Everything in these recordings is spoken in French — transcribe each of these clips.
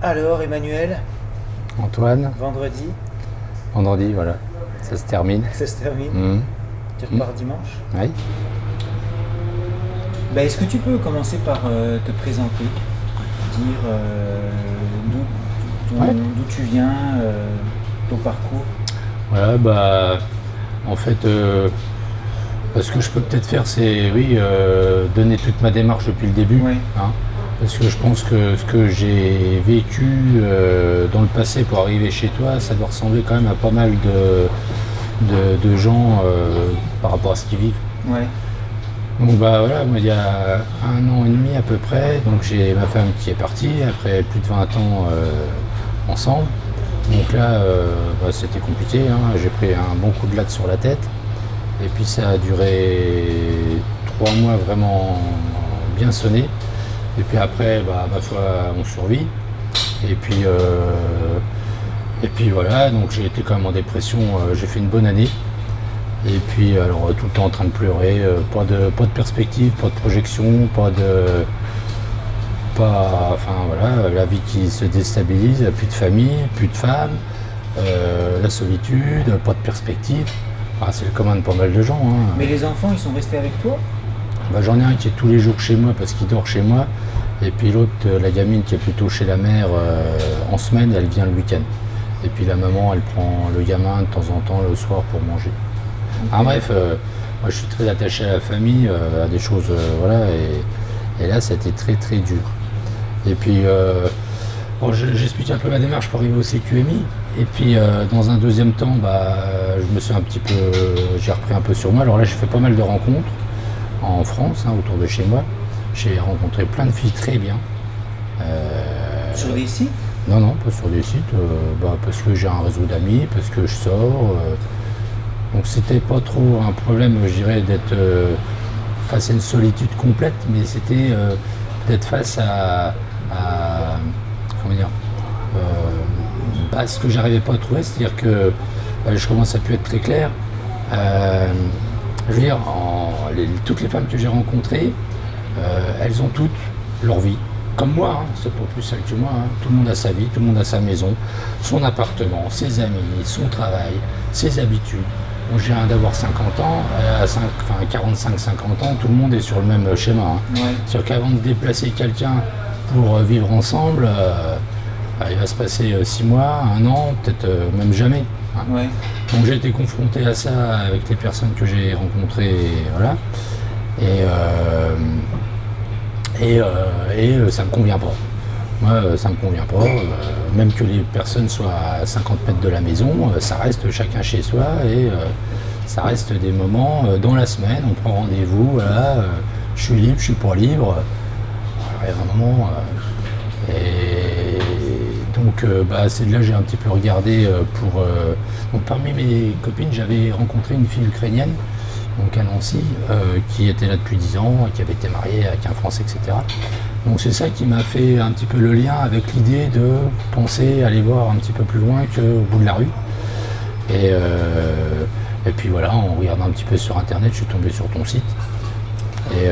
Alors, Emmanuel, Antoine, vendredi, vendredi, voilà, ça se termine. ça se termine. Tu repars dimanche. Oui. Est-ce que tu peux commencer par te présenter, dire d'où tu viens, ton parcours? Voilà, en fait, ce que je peux peut-être faire, c'est, donner toute ma démarche depuis le début. Oui. Parce que je pense que ce que j'ai vécu dans le passé pour arriver chez toi, ça doit ressembler quand même à pas mal de gens par rapport à ce qu'ils vivent. Ouais. Donc voilà, moi il y a 1 an et demi à peu près, donc j'ai ma femme qui est partie après plus de 20 ans ensemble. Donc là, c'était compliqué, j'ai pris un bon coup de latte sur la tête. Et puis ça a duré 3 mois vraiment bien sonné. Et puis après, ma foi, on survit. Et puis voilà, donc j'ai été quand même en dépression, j'ai fait une bonne année. Et puis alors tout le temps en train de pleurer, pas de perspective, pas de projection, la vie qui se déstabilise, plus de famille, plus de femme, la solitude, pas de perspective. C'est le commun de pas mal de gens. Mais les enfants, ils sont restés avec toi? J'en ai un qui est tous les jours chez moi parce qu'il dort chez moi. Et puis l'autre, la gamine qui est plutôt chez la mère en semaine, elle vient le week-end. Et puis la maman, elle prend le gamin de temps en temps le soir pour manger. Okay. Bref, moi je suis très attaché à la famille, à des choses, et là ça a été très très dur. Et puis j'explique un peu ma démarche pour arriver au CQMI. Et puis dans un deuxième temps, je me suis j'ai repris un peu sur moi. Alors là j'ai fait pas mal de rencontres en France, autour de chez moi. J'ai rencontré plein de filles très bien. Sur des sites? Non, pas sur des sites, parce que j'ai un réseau d'amis, parce que je sors. Donc c'était pas trop un problème, je dirais, d'être face à une solitude complète, mais c'était d'être face à ce que j'arrivais pas à trouver, c'est-à-dire que je commence à plus être très clair. Je veux dire, toutes les femmes que j'ai rencontrées, elles ont toutes leur vie. Comme moi, c'est pas plus celle que moi. Tout le monde a sa vie, tout le monde a sa maison, son appartement, ses amis, son travail, ses habitudes. Moi, j'ai un d'avoir 50 ans, à 45-50 ans, tout le monde est sur le même schéma. Ouais. C'est-à-dire qu'avant de déplacer quelqu'un pour vivre ensemble, il va se passer 6 mois, 1 an, peut-être même jamais. Ouais. Donc j'ai été confronté à ça avec les personnes que j'ai rencontrées, voilà. Et ça me convient pas. Moi, ça me convient pas. Même que les personnes soient à 50 mètres de la maison, ça reste chacun chez soi et ça reste des moments dans la semaine. On prend rendez-vous, voilà. Je suis libre, je suis pas libre. Il y a un moment. Et donc, c'est de là que j'ai un petit peu regardé pour. Donc, parmi mes copines, j'avais rencontré une fille ukrainienne. Donc à Nancy, qui était là depuis 10 ans, qui avait été mariée avec un Français, etc. Donc c'est ça qui m'a fait un petit peu le lien avec l'idée de penser aller voir un petit peu plus loin qu'au bout de la rue. Et puis voilà, en regardant un petit peu sur internet, je suis tombé sur ton site. Et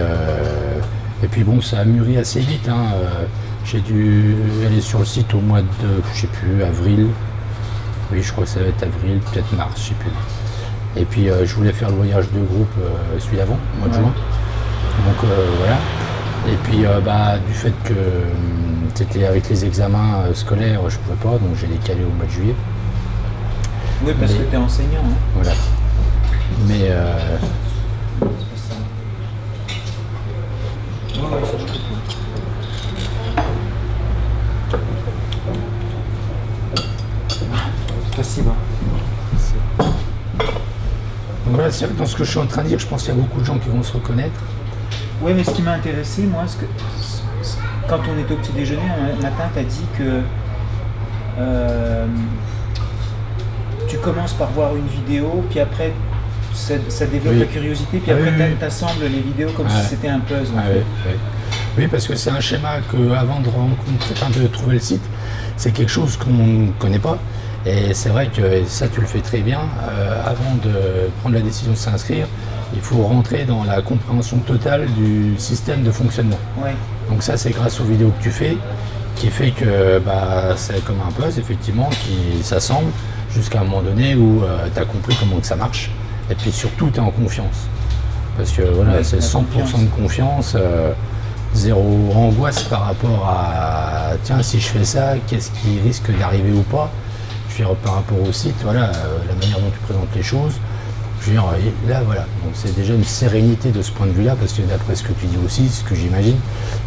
puis bon, ça a mûri assez vite. J'ai dû aller sur le site au mois de, je sais plus, avril. Oui, je crois que ça va être avril, peut-être mars, je sais plus. Et puis je voulais faire le voyage de groupe celui d'avant, au mois de juin. Donc voilà. Et puis du fait que c'était avec les examens scolaires, je pouvais pas, donc j'ai décalé au mois de juillet. Oui, parce que tu es enseignant. Voilà. Mais ça je comprends. Merci, Donc voilà, c'est dans ce que je suis en train de dire, je pense qu'il y a beaucoup de gens qui vont se reconnaître. Oui, mais ce qui m'a intéressé, moi, quand on était au petit déjeuner, un matin, tu as dit que tu commences par voir une vidéo, puis après, ça développe la curiosité, puis après, tu assembles les vidéos comme si c'était un puzzle. Oui, parce que c'est un schéma que, avant de trouver le site, c'est quelque chose qu'on ne connaît pas. Et c'est vrai que ça, tu le fais très bien. Avant de prendre la décision de s'inscrire, il faut rentrer dans la compréhension totale du système de fonctionnement. Ouais. Donc ça, c'est grâce aux vidéos que tu fais qui fait que c'est comme un puzzle, effectivement, qui s'assemble jusqu'à un moment donné où tu as compris comment que ça marche. Et puis surtout, tu es en confiance. Parce que voilà, c'est 100% de confiance, zéro angoisse par rapport à tiens, si je fais ça, qu'est-ce qui risque d'arriver ou pas. Je veux dire, par rapport au site, voilà, la manière dont tu présentes les choses. Je veux dire, là, voilà. Donc c'est déjà une sérénité de ce point de vue-là, parce que d'après ce que tu dis aussi, ce que j'imagine,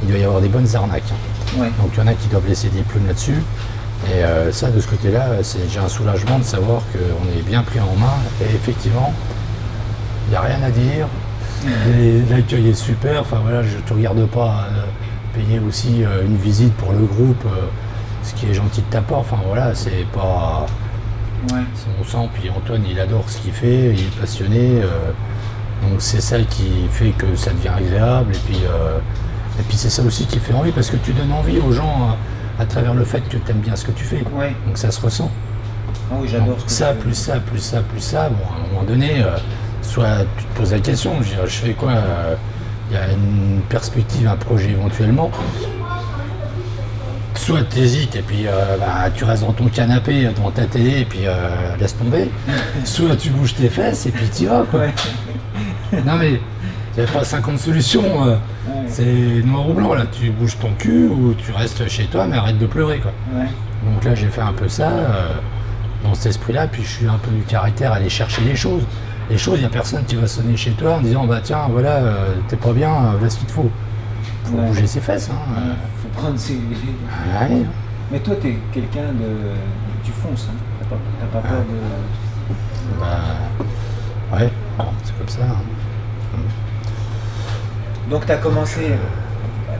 il doit y avoir des bonnes arnaques. Ouais. Donc il y en a qui doivent laisser des plumes là-dessus. Et ça, de ce côté-là, j'ai un soulagement de savoir qu'on est bien pris en main. Et effectivement, il n'y a rien à dire. L'accueil est super. Enfin voilà, je ne te regarde pas payer aussi une visite pour le groupe, ce qui est gentil de ta part. Enfin voilà, c'est pas... Ouais. On sent, puis Antoine, il adore ce qu'il fait, il est passionné. Donc c'est ça qui fait que ça devient agréable. Et puis c'est ça aussi qui fait envie, parce que tu donnes envie aux gens à travers le fait que tu aimes bien ce que tu fais. Ouais. Donc ça se ressent. Ah oui, j'adore ce que ça, tu fais. plus ça, plus ça, plus ça. Bon, à un moment donné, soit tu te poses la question, je dirais, je fais quoi il y a une perspective, un projet éventuellement. Soit tu hésites et puis tu restes dans ton canapé, devant ta télé et puis laisse tomber. Soit tu bouges tes fesses et puis tu y vas, quoi. Ouais. Non mais il n'y a pas 50 solutions. Ouais. C'est noir ou blanc là. Tu bouges ton cul ou tu restes chez toi, mais arrête de pleurer, quoi. Ouais. Donc là j'ai fait un peu ça dans cet esprit-là. Puis je suis un peu du caractère à aller chercher les choses. Les choses, il n'y a personne qui va sonner chez toi en disant bah tiens voilà t'es pas bien, voilà ce qu'il te faut. Faut Ouais. bouger ses fesses. Hein. Faut prendre ses... Ouais. Mais toi, t'es quelqu'un de... Tu fonces, hein. T'as pas peur de... Bah, ouais, bon, c'est comme ça. Hein. Donc t'as commencé...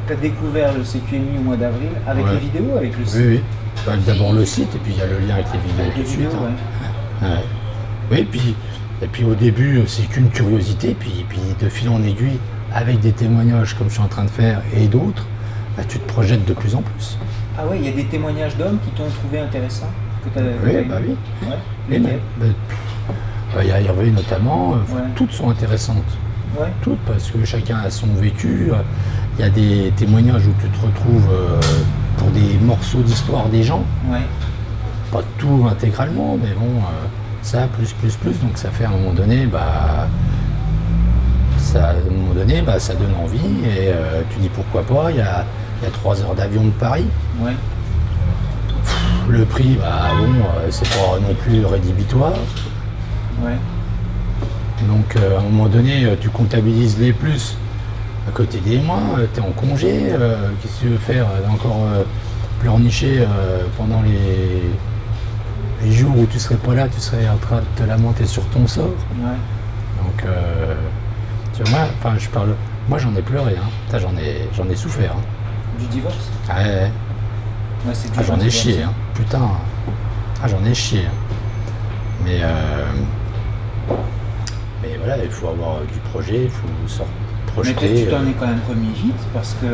T'as découvert le CQMI au mois d'avril avec Ouais. les vidéos, avec le site. Oui, oui. Bah, d'abord le site et puis il y a le lien avec les vidéos Avec tout les de suite. vidéos, Hein. ouais. Ouais. Oui, et puis au début c'est qu'une curiosité, puis de fil en aiguille, avec des témoignages comme je suis en train de faire et d'autres, bah, tu te projettes de plus en plus. Ah ouais, il y a des témoignages d'hommes qui t'ont trouvé intéressant que t'as Oui, bah oui. Ouais. Et Lesquels il y a Hervé notamment, Ouais. toutes sont intéressantes. Ouais. Toutes, parce que chacun a son vécu. Il y a des témoignages où tu te retrouves pour des morceaux d'histoire des gens, Ouais. pas tout intégralement, mais bon, ça, plus, donc ça fait à un moment donné, ça donne envie, et tu dis pourquoi pas, il y a 3 heures d'avion de Paris. Ouais. Le prix, c'est pas non plus rédhibitoire. Ouais. Donc à un moment donné, tu comptabilises les plus à côté des moins, tu es en congé, qu'est-ce que tu veux faire encore pleurnicher pendant les jours où tu serais pas là, tu serais en train de te lamenter sur ton sort. Ouais. Donc tu vois, moi j'en ai pleuré, hein. Putain, j'en ai souffert. Hein. Du divorce? Ouais. Ouais, c'est dur, J'en un ai divorce. chié, hein. Putain. J'en ai chié. Hein. Mais voilà, il faut avoir du projet, il faut se Mais projeter. toi, tu t'en es quand même remis vite parce que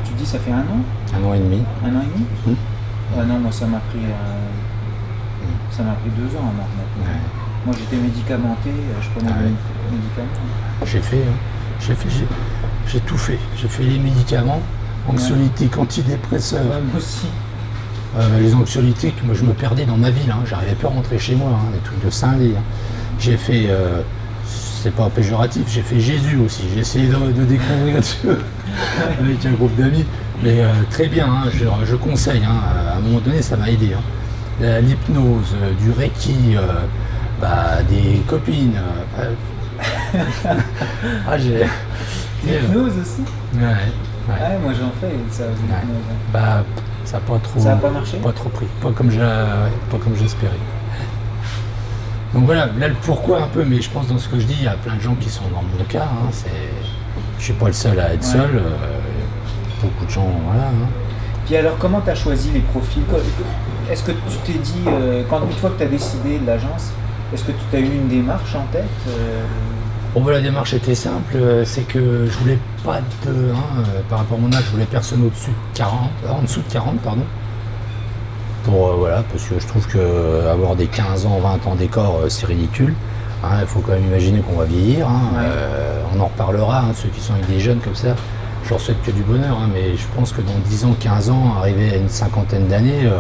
tu dis ça fait 1 an? 1 an et demi. 1 an et demi? Mmh. Ah non, moi ça m'a pris 2 ans à maintenant. Ouais. Moi j'étais médicamenté, je prenais Ah des ouais. médicaments. J'ai tout fait. J'ai fait les médicaments, anxiolytiques, antidépresseurs. Ouais, moi aussi. Les anxiolytiques, moi je me perdais dans ma ville, hein. J'arrivais pas à rentrer chez moi, hein, des trucs de cinglés. Hein. J'ai fait, c'est pas péjoratif, j'ai fait Jésus aussi. J'ai essayé de découvrir Dieu avec un groupe d'amis. Mais très bien, hein, je conseille, hein, à un moment donné ça m'a aidé. Hein. L'hypnose, du reiki, des copines. J'ai. L'hypnose aussi? Ouais. Ouais, moi j'en fais ça. l'hypnose. Ça n'a pas trop. Ça a pas marché? Pas trop pris. Pas comme j'espérais. Donc voilà, là le pourquoi un peu, mais je pense dans ce que je dis, il y a plein de gens qui sont dans mon cas. Hein, je suis pas le seul à être seul. Beaucoup de gens, voilà. Hein. Puis alors, comment tu as choisi les profils? Est-ce que tu t'es dit, une fois que tu as décidé de l'agence, est-ce que tu as eu une démarche en tête Bon, la démarche était simple, c'est que je voulais pas par rapport à mon âge, je voulais personne au-dessus de 40, en dessous de 40, pardon. Parce que je trouve que avoir des 15 ans, 20 ans d'écart, c'est ridicule. Il faut quand même imaginer qu'on va vieillir. Hein. Ouais. On en reparlera, hein, ceux qui sont avec des jeunes comme ça. je leur souhaite que du bonheur, hein, mais je pense que dans 10 ans, 15 ans, arrivé à une cinquantaine d'années,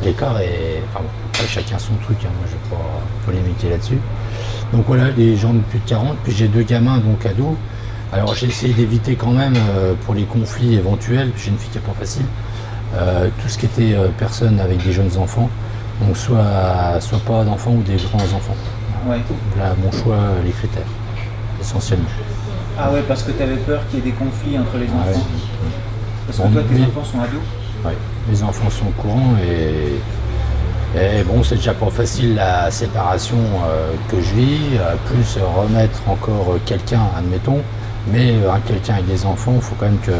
l'écart est... Enfin bon, après, chacun son truc, hein, moi je vais pas polémiquer là-dessus. Donc voilà, des gens de plus de 40, puis j'ai 2 gamins, donc ados. Alors j'ai essayé d'éviter quand même, pour les conflits éventuels, j'ai une fille qui n'est pas facile, tout ce qui était personnes avec des jeunes enfants, donc soit pas d'enfants ou des grands enfants. Ouais. Voilà mon choix, les critères, essentiellement. Ah ouais, parce que tu avais peur qu'il y ait des conflits entre les enfants. Ouais. Parce que toi, tes enfants sont ados. Oui, mes enfants sont au courant et bon, c'est déjà pas facile la séparation que je vis, plus remettre encore quelqu'un, admettons, mais quelqu'un avec des enfants, il faut quand même que...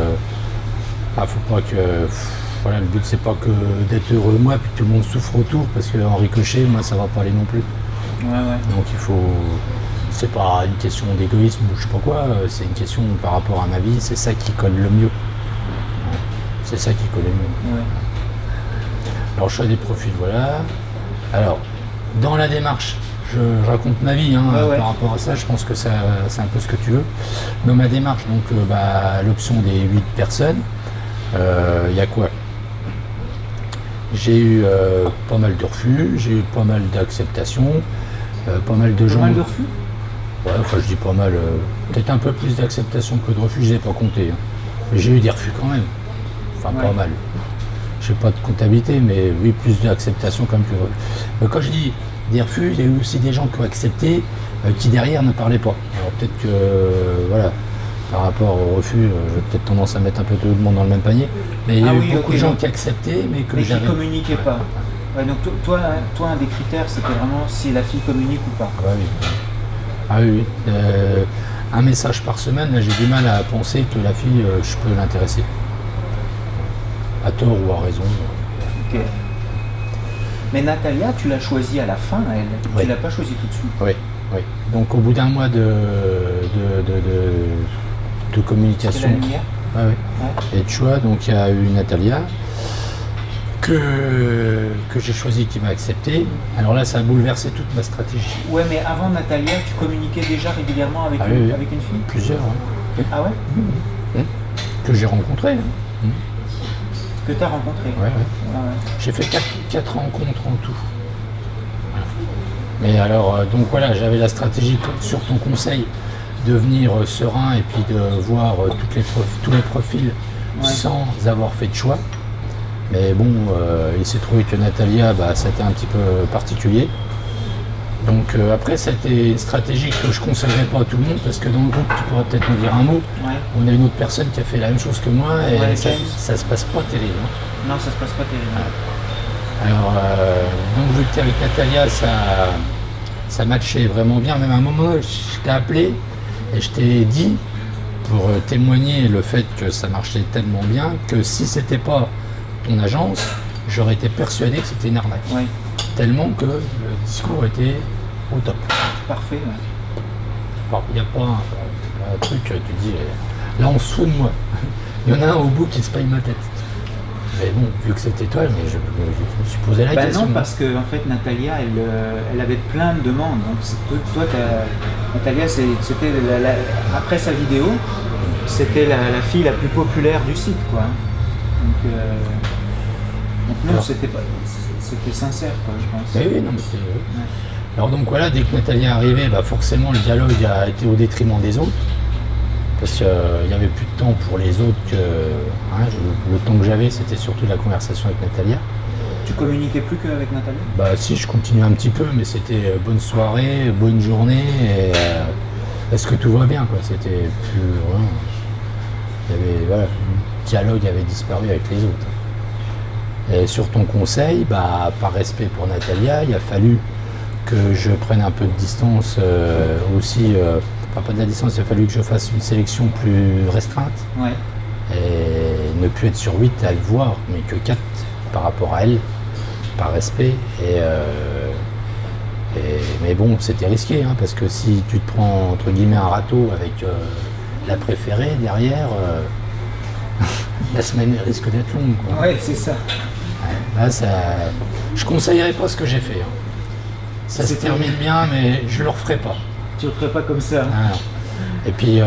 faut pas que... Voilà, le but c'est pas que d'être heureux moi, puis que tout le monde souffre autour, parce qu'en ricochet, moi ça va pas aller non plus. Ouais. Donc il faut... C'est pas une question d'égoïsme ou je sais pas quoi, c'est une question par rapport à ma vie, c'est ça qui colle le mieux. C'est ça qui colle le mieux. Ouais. Alors choix des profils, voilà. Alors, dans la démarche, je raconte ma vie par rapport à ça, je pense que c'est un peu ce que tu veux. Dans ma démarche, donc l'option des 8 personnes, il y a quoi? J'ai eu pas mal de refus, j'ai eu pas mal d'acceptations, pas mal de gens... Pas mal de refus? Ouais, enfin je dis pas mal, peut-être un peu plus d'acceptation que de refus, je n'ai pas compté. Hein. Mais j'ai eu des refus quand même, enfin pas mal. Je n'ai pas de comptabilité, mais oui, plus d'acceptation quand même que de refus. Mais quand je dis des refus, il y a eu aussi des gens qui ont accepté, qui derrière ne parlaient pas. Alors peut-être que, voilà, par rapport au refus, j'ai peut-être tendance à mettre un peu tout le monde dans le même panier, mais il y a eu beaucoup de gens qui acceptaient, mais que qui ne communiquaient pas. Ouais, donc toi, un des critères, c'était vraiment si la fille communique ou pas. Ah oui. Ah oui. Un message par semaine, là, j'ai du mal à penser que la fille, je peux l'intéresser. À tort ou à raison. Ok. Mais Natalia, tu l'as choisie à la fin, elle. Oui. Tu l'as pas choisie tout de suite. Oui. Donc au bout d'un mois de communication. C'était la lumière. Et de choix, donc il y a eu Natalia que j'ai choisi, qui m'a accepté. Alors là, ça a bouleversé toute ma stratégie. Ouais, mais avant Natalia, tu communiquais déjà régulièrement avec, avec une fille? Plusieurs, oui. Ah ouais? Que j'ai rencontré. Que tu as rencontré? Ouais. J'ai fait 4 rencontres en tout. Mais alors, donc voilà, j'avais la stratégie sur ton conseil de venir serein et puis de voir tous les profils sans avoir fait de choix. Mais bon, il s'est trouvé que Natalia, c'était un petit peu particulier. Donc après, c'était une stratégie que je ne conseillerais pas à tout le monde, parce que dans le groupe, tu pourrais peut-être me dire un mot. Ouais. On a une autre personne qui a fait la même chose que moi, et ça se passe pas terrible. Non, ça se passe pas terrible. Ouais. Alors, donc vu que tu es avec Natalia, ça matchait vraiment bien. Même à un moment, je t'ai appelé et je t'ai dit, pour témoigner le fait que ça marchait tellement bien, que si c'était pas ton agence, j'aurais été persuadé que c'était une arnaque. Ouais. Tellement que le discours était au top. Parfait. Ouais. Il n'y a pas un truc, tu dis, là on se fout de moi. Il y en a un au bout qui se paye ma tête. Mais bon, vu que c'était toi, je me suis posé la question. Non, parce que en fait, Natalia, elle avait plein de demandes. Donc toi, Natalia, c'était après sa vidéo, c'était la fille la plus populaire du site, quoi. Donc non, c'était sincère, quoi, je pense. Oui, non, mais c'est... Ouais. Alors donc voilà, dès que Natalia est arrivée, forcément le dialogue a été au détriment des autres. Parce qu'il n'y avait plus de temps pour les autres que... le temps que j'avais, c'était surtout la conversation avec Natalia. Tu communiquais plus qu'avec Natalia? Si, je continuais un petit peu, mais c'était bonne soirée, bonne journée, et est-ce que tout va bien, quoi. C'était plus... Il y avait, le dialogue avait disparu avec les autres. Et sur ton conseil, par respect pour Natalia, il a fallu que je prenne un peu de distance aussi. Pas de la distance, il a fallu que je fasse une sélection plus restreinte. Ouais. Et ne plus être sur 8 à le voir, mais que 4 par rapport à elle, par respect. Mais bon, c'était risqué, parce que si tu te prends entre guillemets un râteau avec la préférée derrière, la semaine risque d'être longue. Ouais, c'est ça. Là, je conseillerais pas ce que j'ai fait. Ça se termine bien, mais je le referai pas. Tu le ferais pas comme ça. Et puis,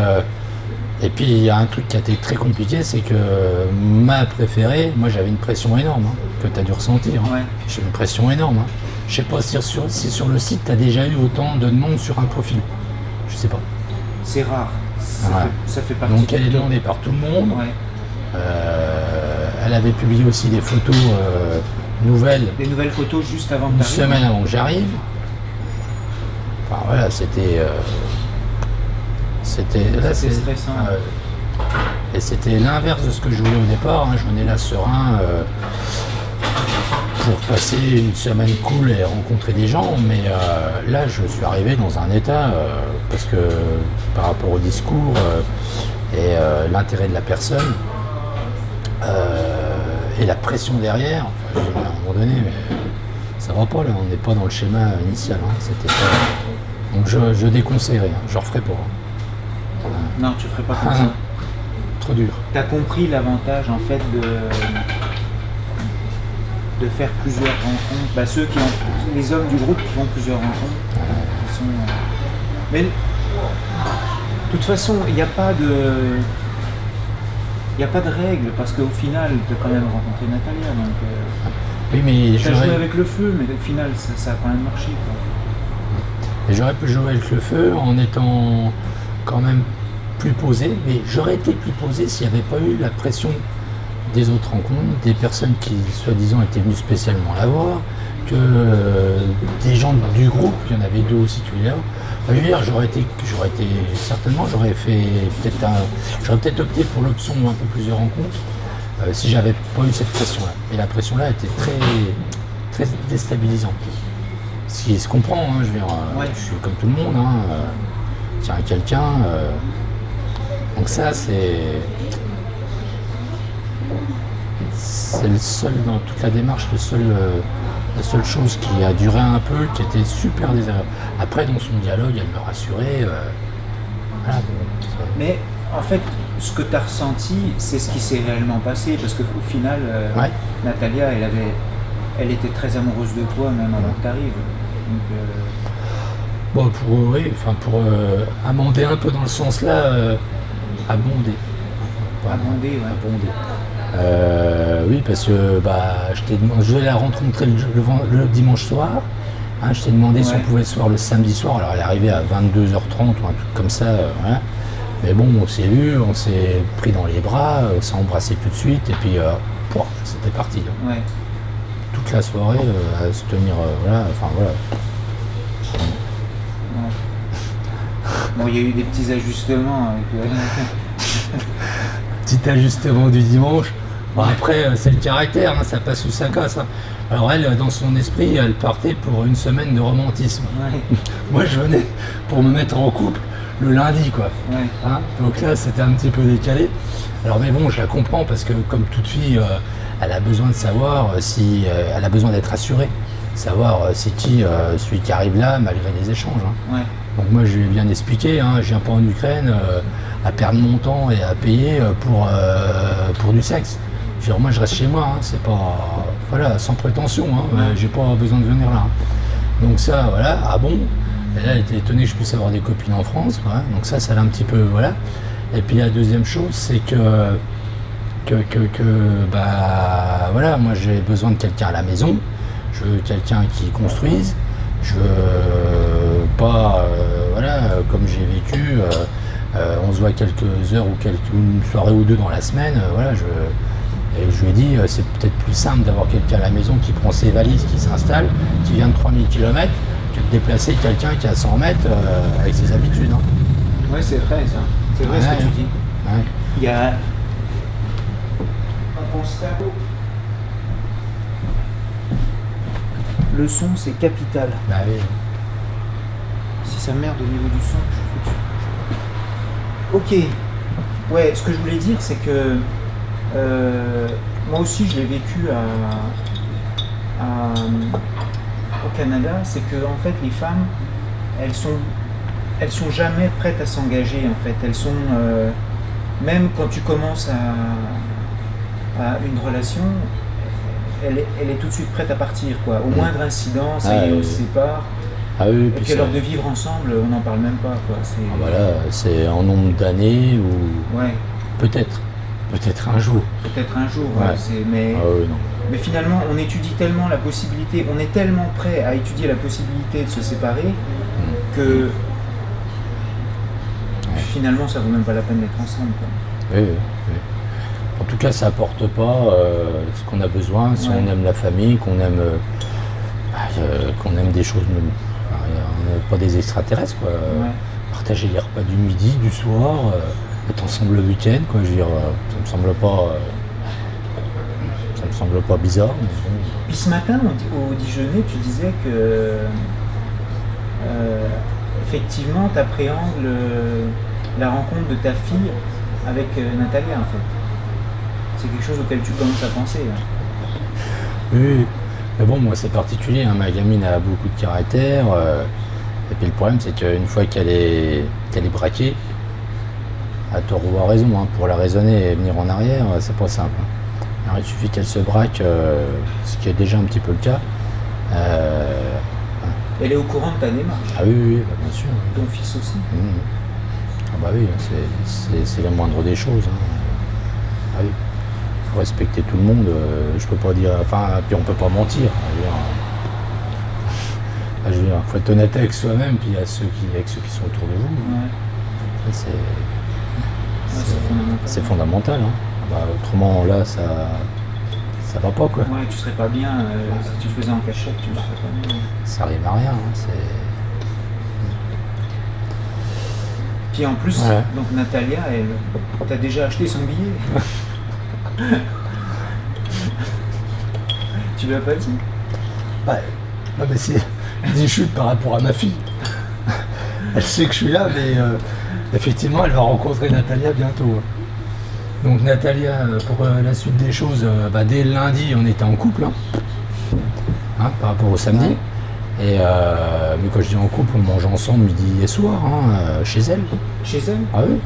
Et puis il y a un truc qui a été très compliqué, c'est que ma préférée, moi j'avais une pression énorme, hein, que tu as dû ressentir. Hein. Ouais. J'ai une pression énorme. Hein. Je sais pas si sur le site tu as déjà eu autant de demandes sur un profil. Je sais pas. C'est rare. Ça fait partie. Donc elle est demandée par tout le monde. Ouais. Elle avait publié aussi des photos nouvelles. Des nouvelles photos juste avant que Une t'arrives. semaine avant que j'arrive. Enfin voilà, c'était. Là, c'est stressant. Et c'était l'inverse de ce que je voulais au départ. Hein. Je venais là serein pour passer une semaine cool et rencontrer des gens. Mais là, je suis arrivé dans un état parce que par rapport au discours et l'intérêt de la personne et la pression derrière, enfin, j'ai dit, à un moment donné, mais ça va pas là, on n'est pas dans le schéma initial. Hein. C'était pas... Donc je déconseillerais, hein. Je referai pas. Hein. Non, tu ferais pas comme ça. Trop dur. Tu as compris l'avantage en fait de faire plusieurs rencontres. Bah, les hommes du groupe qui font plusieurs rencontres, ils sont. Mais de toute façon, il n'y a pas de règle parce qu'au final, tu as quand même rencontré Natalia. Donc, oui, mais tu as joué avec le feu, mais au final, ça a quand même marché. Quoi. Et j'aurais pu jouer avec le feu en étant quand même plus posé, mais j'aurais été plus posé s'il n'y avait pas eu la pression des autres rencontres, des personnes qui soi-disant étaient venues spécialement la voir, que des gens du groupe, il y en avait 2 aussi qui étaient là. Enfin, je veux dire, j'aurais peut-être opté pour l'option un peu plus de rencontres si j'avais pas eu cette pression-là. Et la pression-là était très, très déstabilisante. Ce qui se comprend, hein, je veux dire, je suis comme tout le monde, hein, tiens à quelqu'un. Donc ça, c'est le seul, dans toute la démarche, la seule chose qui a duré un peu, qui était super désagréable. Après, dans son dialogue, elle me rassurait. Voilà, bon, mais en fait, ce que tu as ressenti, c'est ce qui s'est réellement passé, parce qu'au final, Natalia, elle était très amoureuse de toi, même avant que tu arrives. Bon, pour amender un peu dans le sens là, abonder. Abonder, ouais. Abonder. Oui, parce que je vais la rencontrer le dimanche soir. Hein, je t'ai demandé si on pouvait se voir le samedi soir. Alors elle est arrivée à 22h30 ou un truc comme ça. Voilà. Mais bon, on s'est vu, on s'est pris dans les bras, on s'est embrassé tout de suite et puis c'était parti. Ouais. Toute la soirée à se tenir. Voilà. Bon, il y a eu des petits ajustements avec Petit ajustement du dimanche. Bon, après, c'est le caractère, hein, ça passe ou ça casse. Hein. Alors elle, dans son esprit, elle partait pour une semaine de romantisme. Ouais. Moi, je venais pour me mettre en couple le lundi, quoi. Ouais. Hein, donc là, c'était un petit peu décalé. Alors, mais bon, je la comprends parce que comme toute fille, elle a besoin de savoir si elle a besoin d'être assurée, savoir c'est qui celui qui arrive là malgré les échanges. Hein. Ouais. Donc moi, je lui ai bien expliqué. Hein, je viens pas en Ukraine à perdre mon temps et à payer pour du sexe. Genre, moi, je reste chez moi. Hein, c'est pas sans prétention. Hein, j'ai pas besoin de venir là. Hein. Donc ça, voilà. Ah bon. Et là, elle était étonnée que je puisse avoir des copines en France. Voilà. Donc ça l'a un petit peu, voilà. Et puis la deuxième chose, c'est que moi j'ai besoin de quelqu'un à la maison. Je veux quelqu'un qui construise. Je veux pas, comme j'ai vécu, on se voit quelques heures ou une soirée ou deux dans la semaine. Et je lui ai dit, c'est peut-être plus simple d'avoir quelqu'un à la maison qui prend ses valises, qui s'installe, qui vient de 3000 km, que de déplacer quelqu'un qui a 100 mètres avec ses habitudes. Hein. Ouais, c'est vrai ça. C'est vrai ce que tu dis. Ouais. Il y a un constat. Le son, c'est capital. Bah oui. Si ça merde au niveau du son, je suis foutu. Ok. Ouais, ce que je voulais dire, c'est que moi aussi, je l'ai vécu au Canada. C'est que en fait, les femmes, elles sont jamais prêtes à s'engager. En fait, elles sont même quand tu commences à une relation. Elle est tout de suite prête à partir, quoi. Au moindre incident, ça y est, on se sépare. Ah oui, Et puis puis alors de vivre ensemble, on n'en parle même pas, quoi. voilà, c'est en nombre d'années ou Ouais, peut-être un jour. peut-être un jour, ouais, Ouais. mais... Ah oui, non. Mais finalement, on étudie tellement la possibilité, on est tellement prêt à étudier la possibilité de se séparer que finalement, ça vaut même pas la peine d'être ensemble, quoi. Oui, oui, oui. En tout cas, ça apporte pas ce qu'on a besoin. Si Ouais. on aime la famille, qu'on aime des choses, on n'est pas des extraterrestres, quoi. Ouais. Partager les repas du midi, du soir, être ensemble le week-end, quoi. Je veux dire, ça me semble pas bizarre. Mais bon. Puis ce matin, au déjeuner, tu disais que effectivement, tu appréhendes la rencontre de ta fille avec Natalia, en fait. C'est quelque chose auquel tu commences à penser, là. Oui, mais bon, moi c'est particulier, hein. Ma gamine a beaucoup de caractère. Et puis le problème, c'est qu'une fois qu'elle est braquée, à tort ou à raison, hein, pour la raisonner et venir en arrière, c'est pas simple, hein. Alors, il suffit qu'elle se braque, ce qui est déjà un petit peu le cas. Elle est au courant de ta démarche. Ah oui, oui, bah, bien sûr. Ton fils aussi. Mmh. Ah bah oui, c'est la moindre des choses, hein. Ah oui. Faut respecter tout le monde, je peux pas dire, enfin, puis on peut pas mentir. Je veux dire, faut être honnête avec soi-même, puis avec ceux qui sont autour de vous. Ouais. C'est fondamental. c'est fondamental, hein. Bah, autrement, là, ça va pas, quoi. Ouais, tu serais pas bien si tu le faisais en cachette, tu ne serais pas bien. Ça rime à rien, hein. Puis en plus, Ouais. donc Natalia, t'as déjà acheté son billet. Tu lui as pas dit? Ouais. Non, mais c'est des chutes par rapport à ma fille. Elle sait que je suis là, mais effectivement, elle va rencontrer Natalia bientôt. Donc Natalia, pour la suite des choses, dès le lundi, on était en couple, hein. Hein, par rapport au samedi. Ouais. Et mais quand je dis en couple, on mange ensemble midi et soir, hein, chez elle. Chez elle? Ah oui.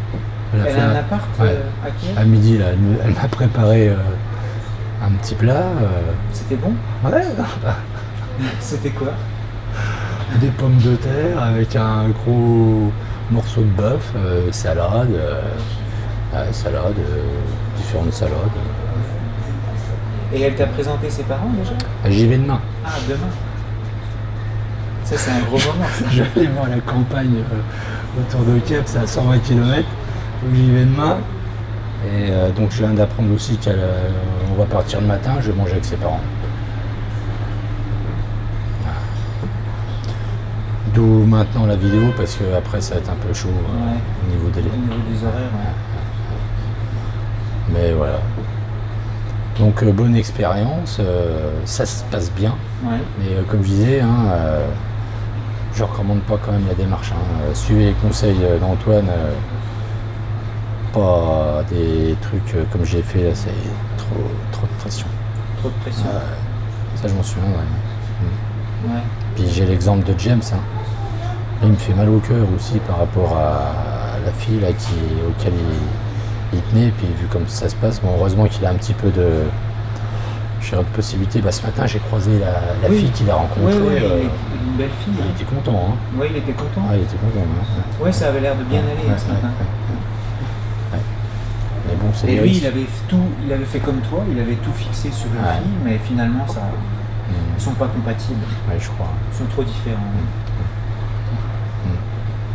Elle a un appart Ouais. à Kiev? À midi, là, elle m'a préparé un petit plat. C'était bon? Ouais. C'était quoi? Des pommes de terre avec un gros morceau de bœuf, salade, différentes salades. Et elle t'a présenté ses parents déjà? J'y vais demain. Ah, demain. Ça, c'est un gros moment, ça. Je vais voir la campagne autour de Kiev, c'est à 120 km. Donc j'y vais demain. Et donc je viens d'apprendre aussi qu'on va partir le matin, je vais manger avec ses parents. Voilà. D'où maintenant la vidéo, parce que après ça va être un peu chaud Ouais. au niveau des... Au niveau des horaires, ouais. Mais voilà. Donc bonne expérience, ça se passe bien. Ouais. Mais comme je disais, hein, je recommande pas quand même la démarche, hein. Suivez les conseils d'Antoine, pas des trucs comme j'ai fait là, c'est trop de pression. Trop de pression. Ça je m'en souviens, ouais. Ouais. Puis j'ai l'exemple de James, hein. Là, il me fait mal au cœur aussi par rapport à la fille là, auquel il tenait, puis vu comme ça se passe, bon, heureusement qu'il a un petit peu de possibilité. Ce matin j'ai croisé la Oui. fille qu'il a rencontrée. Ouais, il est une belle fille. Il était content, hein. Ouais, il était content. Ah, il était content, hein. Ouais, ça avait l'air de bien aller Ouais, ce matin. ouais. Mais bon, c'est Et des lui, risques. il avait fait comme toi, il avait tout fixé sur une Ouais. fille, mais finalement, ils sont pas compatibles. Ouais, je crois. Ils sont trop différents.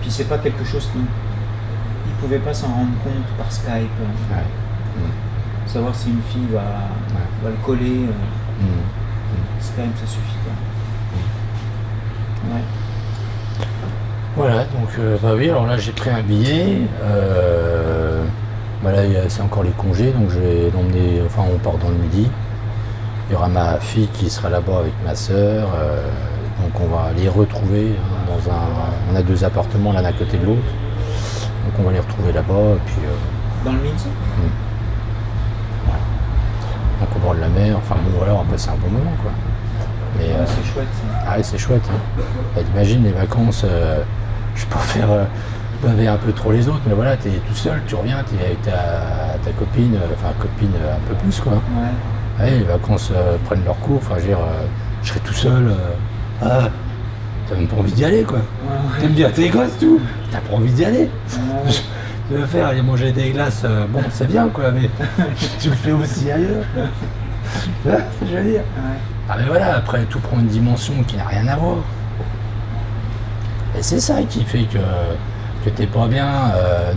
Puis c'est pas quelque chose qu'ils pouvaient pas s'en rendre compte par Skype. Ouais. Savoir si une fille va le coller. Skype, ça suffit pas. Ouais. Voilà, donc oui, alors là j'ai pris un billet. Là c'est encore les congés, donc je vais l'emmener, enfin on part dans le midi. Il y aura ma fille qui sera là-bas avec ma soeur. Donc on va les retrouver, hein, on a 2 appartements l'un à côté de l'autre. Donc on va les retrouver là-bas et puis Dans le midi? donc au bord de la mer, enfin bon voilà, on va passer un bon moment quoi. Mais C'est chouette ça. ah ouais, c'est chouette, hein. T'imagines les vacances, je peux pas faire baver un peu trop les autres, mais voilà, t'es tout seul, tu reviens, t'es avec ta copine, enfin copine un peu plus quoi. Ouais. Ouais, les vacances prennent leur cours, enfin je veux dire, je serai tout seul. t'as même pas envie d'y aller, quoi. Ouais. T'aimes bien tes gosses, tout. T'as pas envie d'y aller. Ouais. De le faire, aller manger des glaces, bon, c'est bien, quoi, mais tu le fais aussi ailleurs. Tu vois ce que je veux dire? Ouais. Ah, mais voilà, après, tout prend une dimension qui n'a rien à voir. Et c'est ça qui fait que t'es pas bien,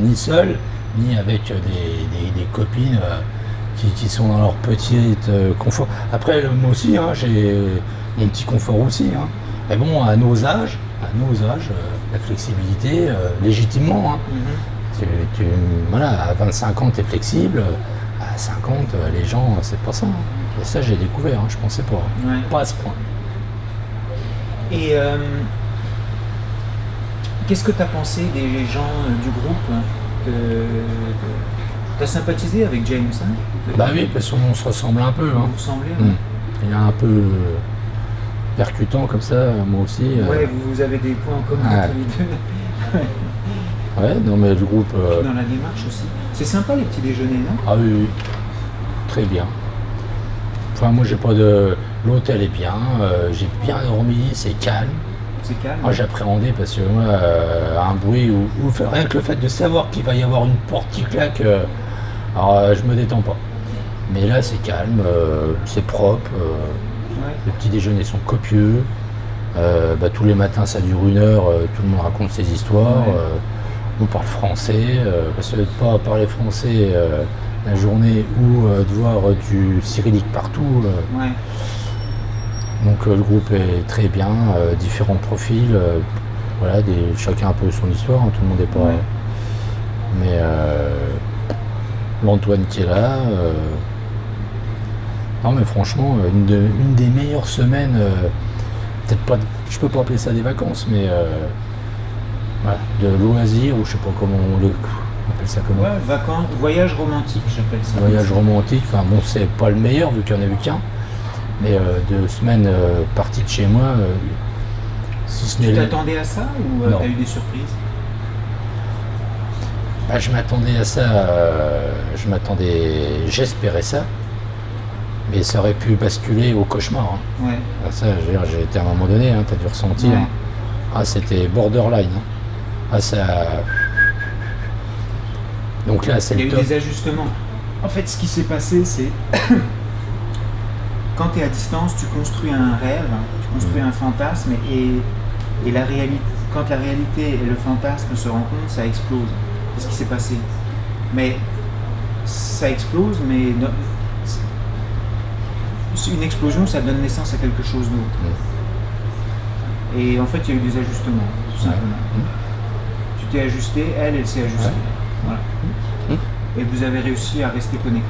ni seul, ni avec des copines qui sont dans leur petit confort. Après, moi aussi, hein, j'ai mon petit confort aussi. Hein. Mais bon, à nos âges, la flexibilité, légitimement. Hein. Voilà, à 25 ans, tu es flexible. À 50, les gens, c'est pas ça. Hein. Et ça, j'ai découvert, hein, je pensais pas. Ouais. Pas à ce point. Et qu'est-ce que tu as pensé des gens du groupe hein, tu as sympathisé avec James hein, Bah oui, parce qu'on se ressemble un peu. Hein. Vous ressemblez Il est un peu percutant comme ça, moi aussi. Ouais, vous avez des points en commun Ouais. tous les deux. Ouais, non mais le groupe... Dans la démarche aussi. C'est sympa les petits déjeuners, non? Ah oui, oui, très bien. Enfin, moi, j'ai pas de... L'hôtel est bien, j'ai bien dormi, c'est calme. C'est calme. Moi, j'appréhendais parce que moi, un bruit ou rien que le fait de savoir qu'il va y avoir une porte qui claque, alors je me détends pas. Mais là, c'est calme, c'est propre, Ouais. les petits déjeuners sont copieux. Tous les matins, ça dure 1 heure, tout le monde raconte ses histoires. Ouais. On parle français, parce que de pas parler français la journée ou de voir du cyrillique partout. Ouais. Donc le groupe est très bien, différents profils, voilà, chacun un peu son histoire, hein, tout le monde n'est pas. Ouais. Mais l'Antoine qui est là. Non mais franchement, une des meilleures semaines, peut-être pas, je peux pas appeler ça des vacances, mais voilà, de loisirs, ou je sais pas comment on appelle ça comment. Ouais, vacances, voyage romantique, j'appelle ça. Voyage romantique, enfin bon, c'est pas le meilleur vu qu'il n'y en a eu qu'un, mais 2 semaines parties de chez moi, si ce Tu n'est t'attendais à ça ou Non. t'as eu des surprises? je m'attendais à ça, j'espérais ça, mais ça aurait pu basculer au cauchemar. Hein. Ouais. Ah, ça, je veux dire, j'ai été à un moment donné, hein, t'as dû ressentir. Ouais. Hein. Ah, c'était borderline. Hein. Ah, ça. Donc là, c'est Il y a le eu top. des ajustements. En fait, ce qui s'est passé, c'est quand tu es à distance, tu construis un rêve, tu construis un fantasme et la réalité, quand la réalité et le fantasme se rencontrent, ça explose. C'est ce qui s'est passé. Mais ça explose, mais une explosion, ça donne naissance à quelque chose d'autre. Et en fait, il y a eu des ajustements, tout simplement. Tu t'es ajusté, elle s'est ajustée. Ouais. Voilà. Et vous avez réussi à rester connecté.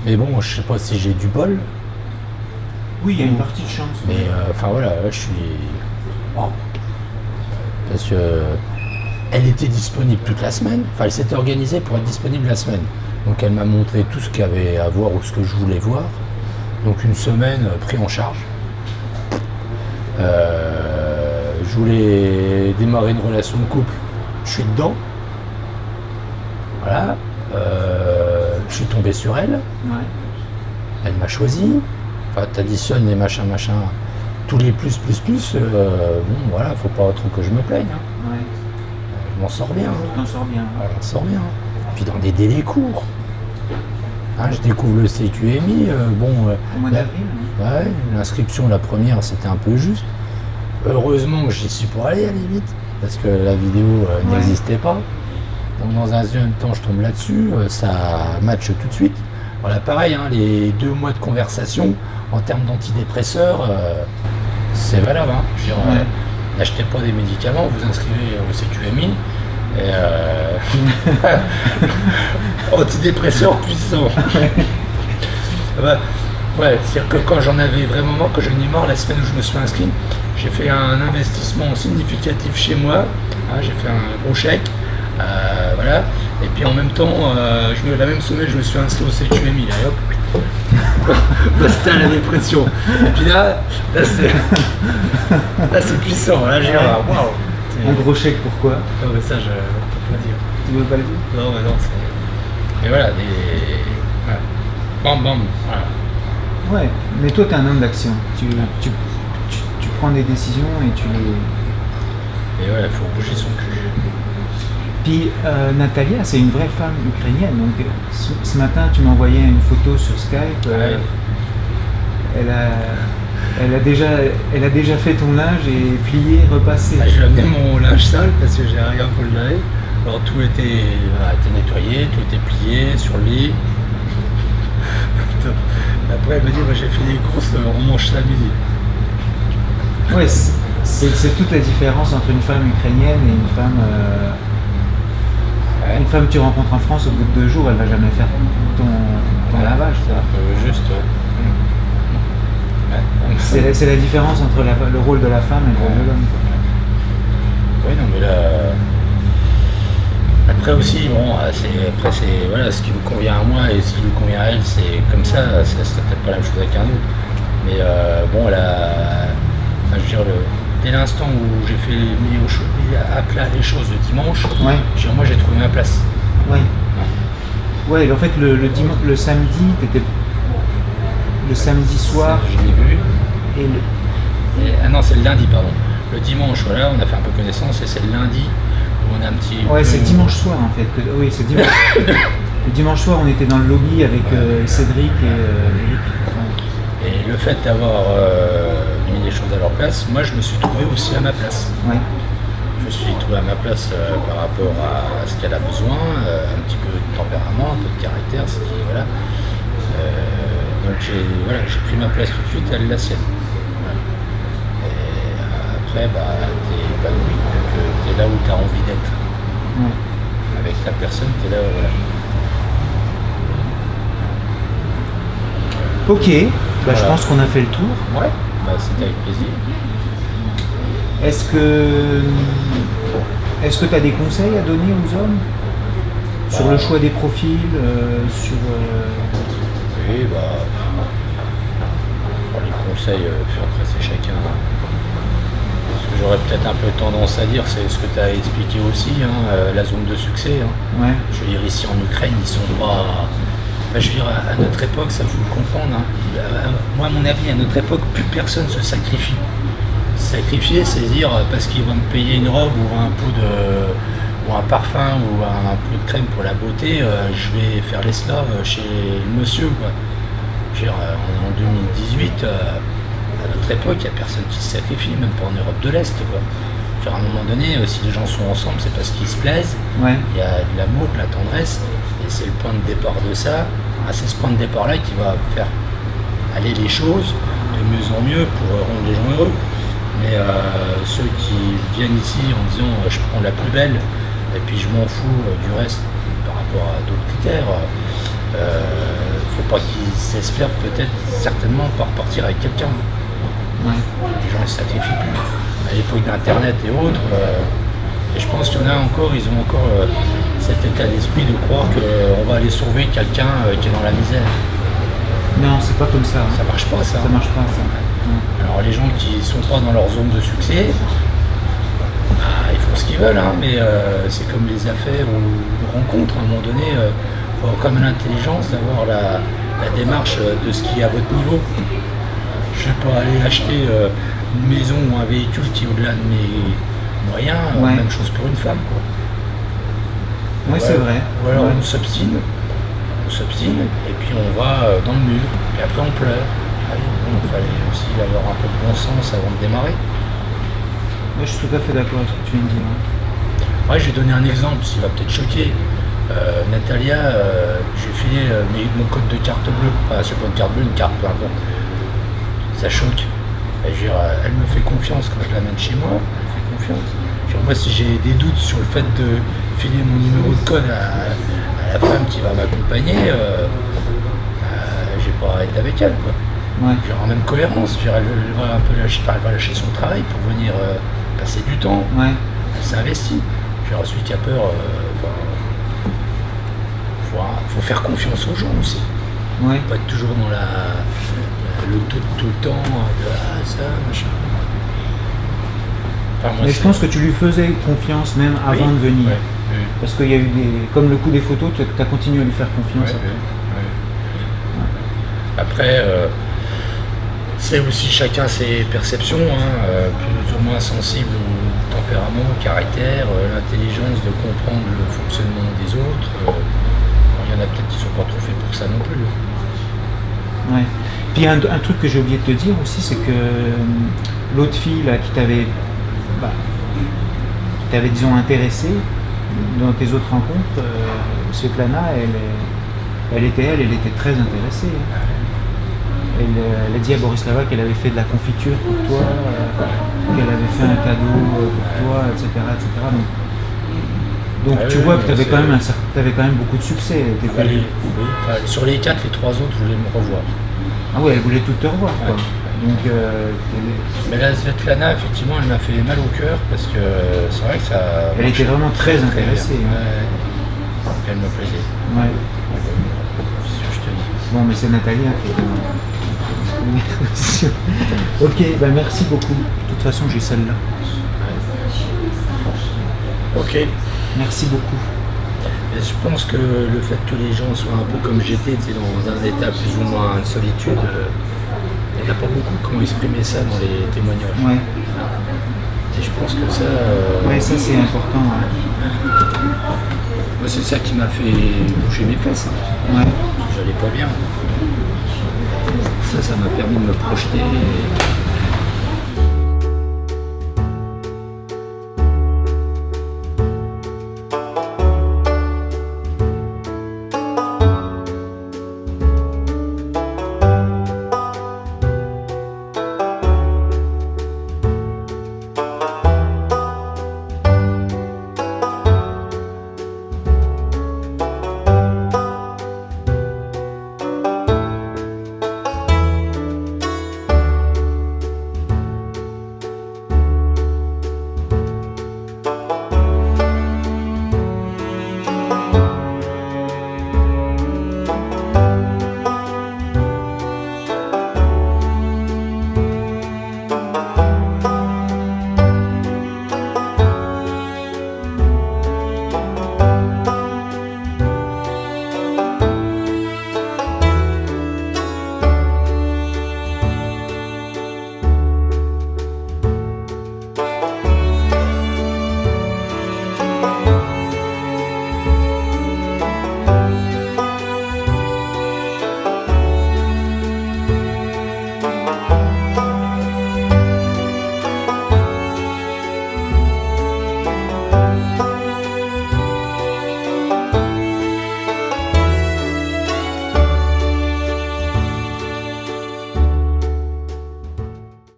Mais bon, je sais pas si j'ai du bol, Oui, il y a une partie de chance. mais enfin voilà, là, je suis. Wow. Parce que elle était disponible toute la semaine, enfin elle s'était organisée pour être disponible la semaine. Donc elle m'a montré tout ce qu'il y avait à voir ou ce que je voulais voir. Donc une semaine pris en charge. Je voulais démarrer une relation de couple, je suis dedans. Voilà. Je suis tombé sur elle, Ouais. elle m'a choisi. Enfin, t'additionnes les machins, tous les plus, bon voilà, faut pas trop que je me plaigne. Hein. Ouais. Je m'en sors bien. Hein. Tu t'en sors bien. Voilà, on sort bien. Puis dans des délais courts. Hein, je découvre le CQMI, Au mois d'avril. Hein. ouais, l'inscription, la première, c'était un peu juste. Heureusement que j'y suis pas allé à la limite, parce que la vidéo Ouais. n'existait pas. Donc dans un deuxième temps, je tombe là-dessus, ça match tout de suite. Voilà, pareil, hein, les 2 mois de conversation, en termes d'antidépresseurs, c'est valable. Hein. Je veux dire, Ouais. n'achetez pas des médicaments, vous inscrivez au CQMI. Et antidépresseur puissant. Ouais, c'est-à-dire que quand j'en avais vraiment marre, que j'en ai marre la semaine où je me suis inscrit, j'ai fait un investissement significatif chez moi. Hein, j'ai fait un gros chèque. Voilà. Et puis en même temps, la même semaine, je me suis inscrit au CQMI. Là, hop. Bah, c'était à la dépression. Et puis là c'est puissant. Là, j'ai waouh. Un gros chèque, pourquoi? Non, mais ça, je peux pas dire. Tu veux pas le dire? Non, mais non, c'est. Mais voilà, voilà. Bam, bam, voilà. Ouais, mais toi, tu es un homme d'action. Tu prends des décisions et tu les... Et ouais, il faut bouger son cul. Puis Natalia, c'est une vraie femme ukrainienne. Donc ce matin, tu m'envoyais une photo sur Skype. Ouais. Elle a déjà fait ton linge et plié, repassé. Ah, j'ai amené mon linge sale parce que j'ai rien pour le laver. Alors tout était nettoyé, tout était plié sur le lit. Après elle m'a dit j'ai fait des courses, on mange ça à midi. Ouais, c'est toute la différence entre une femme ukrainienne et une femme... Une femme que tu rencontres en France, au bout de 2 jours, elle va jamais faire ton lavage. C'est un peu juste. Ouais. C'est la différence entre le rôle de la femme et le rôle de l'homme. Oui, non, mais là. Après aussi, bon, c'est voilà, ce qui me convient à moi et ce qui me convient à elle, c'est comme ça. Ça serait peut-être pas la même chose avec un autre. Mais bon, là, enfin, je veux dire, dès l'instant où j'ai fait mis à plat les choses le dimanche, Ouais. Moi j'ai trouvé ma place. Ouais. Ouais, en fait, le samedi, t'étais. Le samedi soir. Ça, je l'ai vu. Et ah non, c'est le lundi, pardon. Le dimanche, voilà, on a fait un peu connaissance et c'est le lundi où on a un petit. Ouais, c'est dimanche soir en fait. Oui, c'est dimanche. Le dimanche soir, on était dans le lobby avec Cédric et Eric. Et le fait d'avoir mis les choses à leur place, moi je me suis trouvé aussi à ma place. Ouais. Je me suis trouvé à ma place par rapport à ce qu'elle a besoin, un petit peu de tempérament, un peu de caractère, ce qui voilà. Donc j'ai pris ma place tout de suite, elle la sienne. Voilà. Et après, t'es épanoui, donc t'es là où t'as envie d'être. Ouais. Avec la personne, t'es là, voilà. Ok, bah, Voilà. je pense qu'on a fait le tour. Ouais, c'était avec plaisir. Est-ce que tu as des conseils à donner aux hommes sur le choix des profils, sur Oui, les conseils, après c'est chacun. Ce que j'aurais peut-être un peu tendance à dire, c'est ce que tu as expliqué aussi, la zone de succès. Ouais. Je veux dire, ici en Ukraine, ils sont pas. Enfin, je veux dire, à notre époque, ça faut le comprendre. Moi, à mon avis, à notre époque, plus personne se sacrifie. Sacrifier, c'est dire parce qu'ils vont me payer une robe ou un pot ou un parfum ou un pot de crème pour la beauté, je vais faire l'esclave chez le monsieur, quoi. Je veux dire, on est en 2018, à notre époque, il n'y a personne qui se sacrifie, même pas en Europe de l'Est, quoi. Je veux dire, à un moment donné, si les gens sont ensemble, c'est parce qu'ils se plaisent. Ouais. Il y a de l'amour, de la tendresse, et c'est le point de départ de ça. C'est ce point de départ-là qui va faire aller les choses de mieux en mieux pour rendre les gens heureux. Mais ceux qui viennent ici en disant je prends la plus belle et puis je m'en fous du reste par rapport à d'autres critères, faut pas qu'ils s'espèrent peut-être certainement par partir avec quelqu'un. Ouais. Les gens ne se sacrifient plus. À l'époque d'internet et autres, et je pense qu'il y en a encore, ils ont encore cet état d'esprit de croire qu'on va aller sauver quelqu'un qui est dans la misère. Non, c'est pas comme ça. Ça marche pas ça. Ça marche pas ça. Ouais. Alors les gens qui ne sont pas dans leur zone de succès, ils font ce qu'ils veulent, mais c'est comme les affaires ou rencontres, à un moment donné, il faut avoir quand même l'intelligence d'avoir la démarche de ce qui est à votre niveau. Je ne vais pas aller acheter une maison ou un véhicule qui est au-delà de mes moyens, Ouais. même chose pour une femme, quoi. Ouais, c'est vrai. Ou alors Ouais. on s'obstine, et puis on va dans le mur, et après on pleure. Il fallait aussi avoir un peu de bon sens avant de démarrer. Ouais, je suis tout à fait d'accord avec ce que tu viens de dire. Ouais, je vais donner un exemple, s'il va peut-être choquer. Natalia, j'ai filé mon code de carte bleue. Enfin, c'est pas une carte bleue, une carte, peu importe. Ça choque. Et je veux dire, elle me fait confiance quand je l'amène chez moi. Elle me fait confiance. Je veux dire, moi, si j'ai des doutes sur le fait de filer mon numéro de code à la femme qui va m'accompagner, je vais pas être avec elle, quoi. Ouais. Genre en même cohérence, je veux dire, elle va un peu lâcher, elle va lâcher son travail pour venir passer du temps. Ouais. Elle s'investit. Je veux dire, celui qui a peur, faut faire confiance aux gens aussi. Ouais. Pas être toujours dans le tout le temps de ça, machin. Enfin, moi, Mais je pense que tu lui faisais confiance même avant de venir. Ouais, oui. Parce qu'il y a eu comme le coup des photos, tu as continué à lui faire confiance. Ouais, après. ouais. Après, C'est aussi chacun ses perceptions, hein, plus ou moins sensible au tempérament, au caractère, l'intelligence de comprendre le fonctionnement des autres. Il y en a peut-être qui ne sont pas trop faits pour ça non plus. Ouais. Puis un truc que j'ai oublié de te dire aussi, c'est que l'autre fille là, qui t'avait disons intéressé dans tes autres rencontres, Svetlana, elle était très intéressée. Hein. Elle a dit à Borislava qu'elle avait fait de la confiture pour toi, qu'elle avait fait un cadeau pour toi, etc. Donc tu vois que tu avais quand même beaucoup de succès. Sur les 4, les 3 autres voulaient me revoir. Ah ouais, elle voulait tout te revoir, quoi. Donc, mais la Svetlana, effectivement, elle m'a fait mal au cœur parce que c'est vrai que ça. Elle était vraiment très intéressée. Hein. Elle me plaisait. Ouais. C'est ce que je te dis. Bon, mais c'est Nathalie qui est Ok, bah merci beaucoup. De toute façon, j'ai celle-là. Ok. Merci beaucoup. Et je pense que le fait que les gens soient un peu comme j'étais, dans un état plus ou moins de solitude, il n'y en a pas beaucoup qui ont exprimé ça dans les témoignages. Ouais. Et je pense que ça. Ouais, ça c'est important. Moi, c'est ça qui m'a fait bouger mes fesses. Hein. Ouais. J'allais pas bien. Ça m'a permis de me projeter.